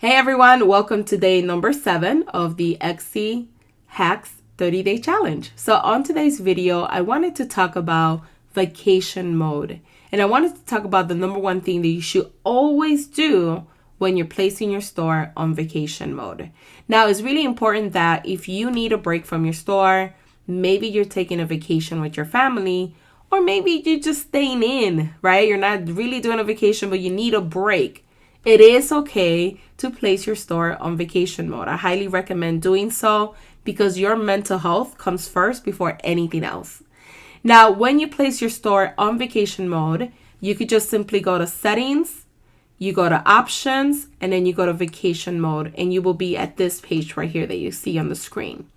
Hey everyone, welcome to day number 7 of the XC Hacks 30-day challenge. So on today's video, I wanted to talk about vacation mode. And I wanted to talk about the number one thing that you should always do when you're placing your store on vacation mode. Now, it's really important that if you need a break from your store, maybe you're taking a vacation with your family, or maybe you're just staying in, right? You're not really doing a vacation, but you need a break. It is okay to place your store on vacation mode. I highly recommend doing so because your mental health comes first before anything else. Now, when you place your store on vacation mode, you could just simply go to settings, you go to options, and then you go to vacation mode, and you will be at this page right here that you see on the screen.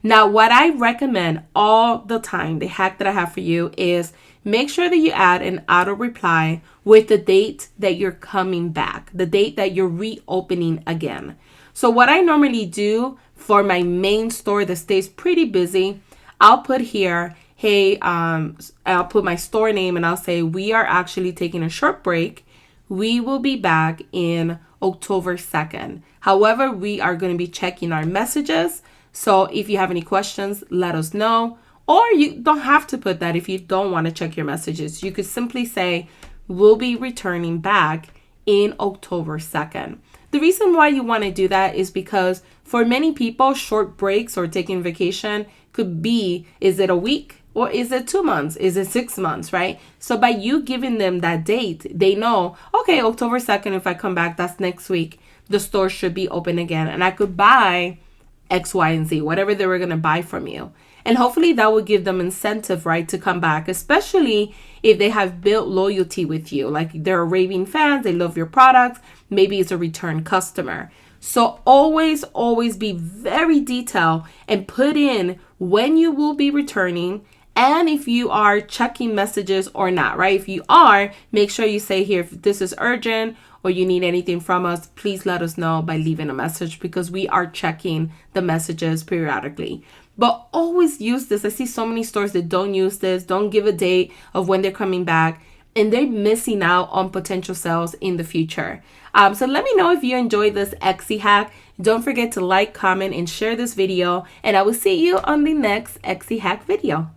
Now, what I recommend all the time, the hack that I have for you is make sure that you add an auto reply with the date that you're coming back, the date that you're reopening again. So what I normally do for my main store that stays pretty busy, I'll put here, hey, I'll put my store name and I'll say, we are actually taking a short break. We will be back in October 2nd. However, we are going to be checking our messages. So if you have any questions, let us know. Or you don't have to put that if you don't want to check your messages. You could simply say, we'll be returning back in October 2nd. The reason why you want to do that is because for many people, short breaks or taking vacation could be, is it a week or is it 2 months? Is it 6 months, right? So by you giving them that date, they know, okay, October 2nd, if I come back, that's next week, the store should be open again. And I could buy X, Y, and Z, whatever they were going to buy from you. And hopefully that will give them incentive, right, to come back, especially if they have built loyalty with you. Like they're raving fans, they love your products. Maybe it's a return customer. So always be very detailed and put in when you will be returning and if you are checking messages or not, right? If you are, make sure you say here, if this is urgent or you need anything from us, please let us know by leaving a message because we are checking the messages periodically. But always use this. I see so many stores that don't use this, don't give a date of when they're coming back, and they're missing out on potential sales in the future. So let me know if you enjoyed this Etsy hack. Don't forget to like, comment, and share this video, and I will see you on the next Etsy hack video.